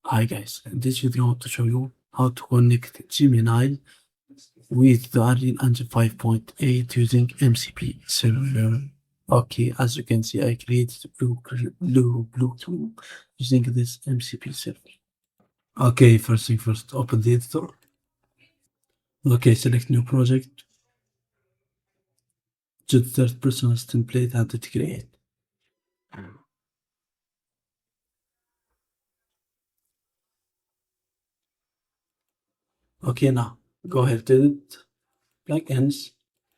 Hi guys, in this video I want to show you how to connect Gemini with the Unreal Engine 5.8 using MCP server. Okay, as you can see, I created Bluetooth using this MCP server. Okay, first thing first, open the editor. Okay, select new project. Choose third person as template and hit create. Okay, now go ahead to it. Plugins,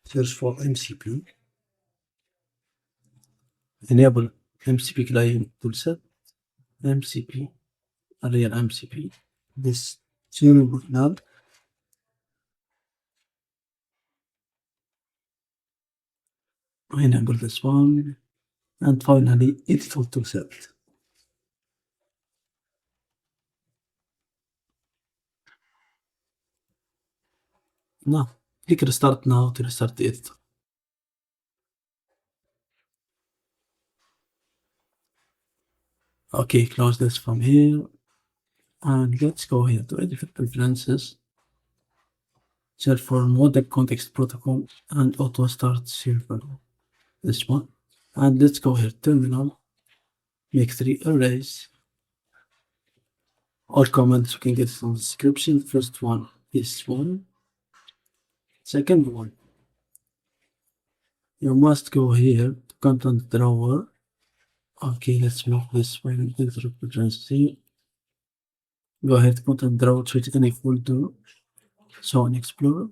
search for MCP. Enable MCP client toolset. MCP, Unreal MCP. This tunable now. Enable this one. And finally, edit toolset. Now, click restart now to restart the editor. Okay, close this from here. And let's go here to edit preferences. Search for model context protocol and auto start server. This one. And let's go here, terminal. Make 3 arrays. All comments you can get from the description. First one, this one. Second one, you must go here to content drawer. Okay, let's move this one into reference. Go ahead, content drawer, choose any folder. So on Explorer,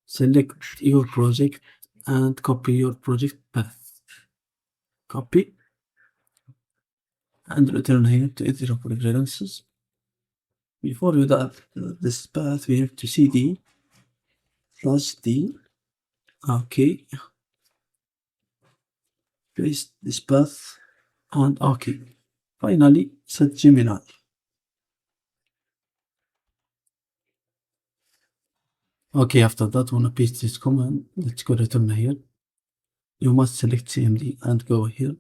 select your project and copy your project path. Copy and return here to edit preferences. Before you add this path, we have to cd +d. Okay, paste this path and okay. Finally, set Gemini. Okay, after that, wanna paste this command. Let's go return here. You must select CMD and go here.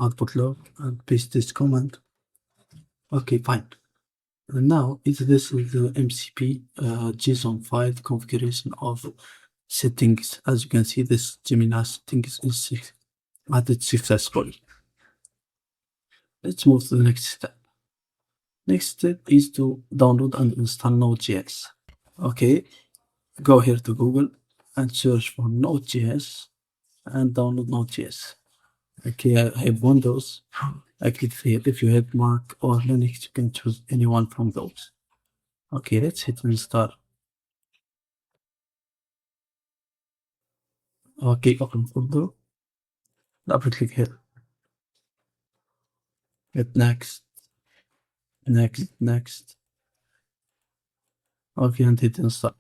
Output log and paste this command. Okay, fine. And now this is the MCP JSON file configuration of settings. As you can see, this Gemini settings is added successfully. Let's move to the next step. Next step is to download and install NodeJS. Okay, go here to Google and search for NodeJS and download NodeJS. Okay, I have Windows. I click here. If you have Mac or Linux, you can choose any one from those. Okay, let's hit install. Okay, open folder. Double click here. Hit next. Next. Okay, and hit install.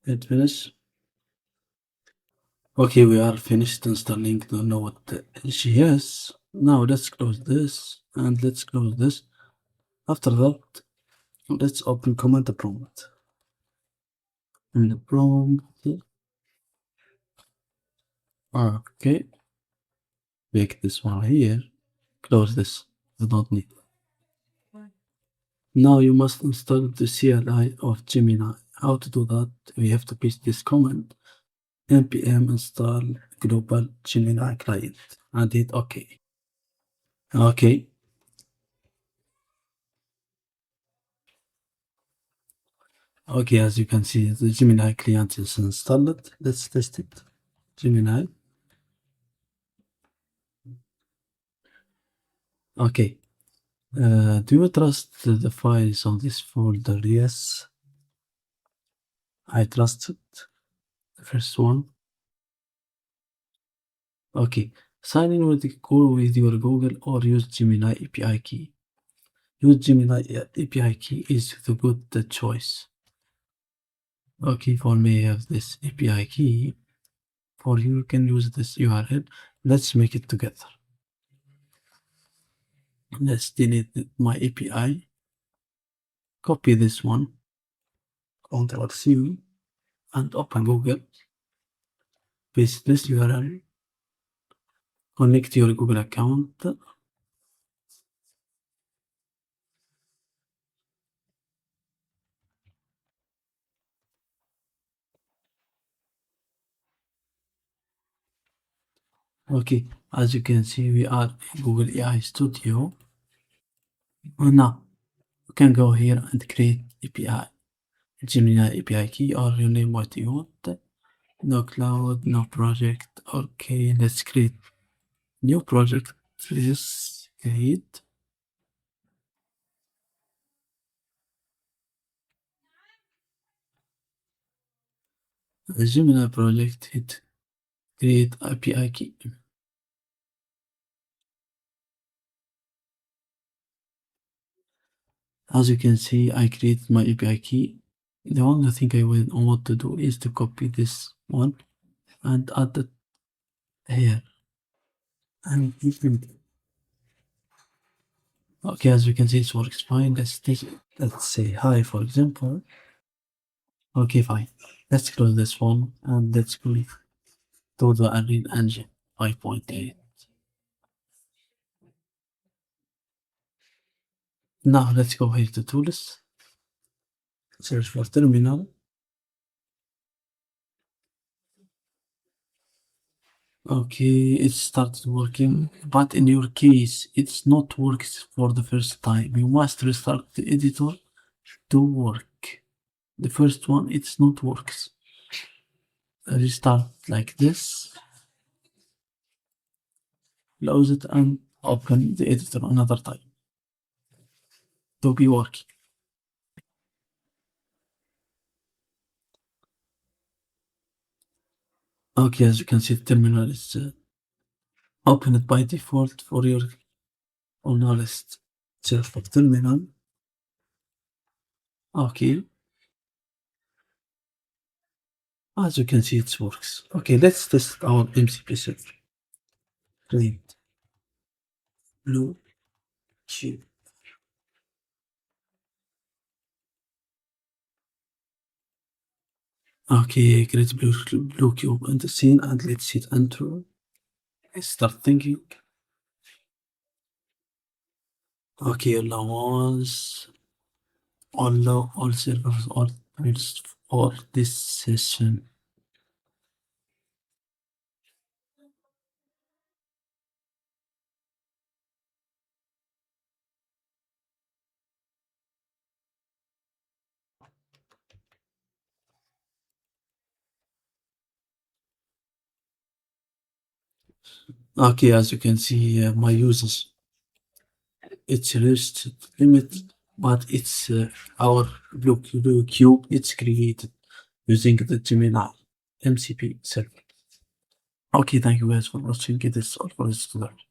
Hit finish. Okay, we are finished installing the Node.js. Now let's close this and let's close this. After that, let's open command prompt. In the prompt, okay, pick this one here, close this, I don't need. Now you must install the CLI of Gemini. How to do that? We have to paste this command, npm install global Gemini client, and hit OK. Okay. Okay, as you can see, the Gemini client is installed. Let's test it. Gemini. Okay. Do you trust the files on this folder? Yes. I trust it. The first one. Okay. Sign in with your Google or use Gemini API key. Use Gemini API key is the good choice. Okay, for me I have this API key. For you can use this URL. Let's make it together. Let's delete my API. Copy this one. Ctrl+C and open Google. Paste this URL. Connect your Google account. Okay, as you can see, we are in Google AI Studio. Now, you can go here and create API. Gemini API key, or you name what you want. No cloud, no project. Okay, let's create new project. Please create a Gemini project. Hit create API key. As you can see, I created my API key. The only thing I want to do is to copy this one and add it here. And okay, as you can see, it works fine. Let's say hi, for example. Okay, fine. Let's close this one and let's go to the Unreal Engine 5.8. Now let's go here to Tools, search for Terminal. Okay, it started working, but in your case, it's not works for the first time. You must restart the editor to work. The first one, it's not works. Restart like this, close it and open the editor another time to be working. Okay, as you can see, the terminal is opened by default for your honest search for terminal. Okay, as you can see, it works. Okay, let's test our MCP server. Create blue cube. Okay, create blue cube on the scene and let's hit enter. Let's start thinking. Okay, allow once. Allow all servers all files for this session. Okay, as you can see, my users, it's reached limit, but it's our blue cube. It's created using the Gemini MCP server. Okay, thank you guys for watching. It is all for this tutorial.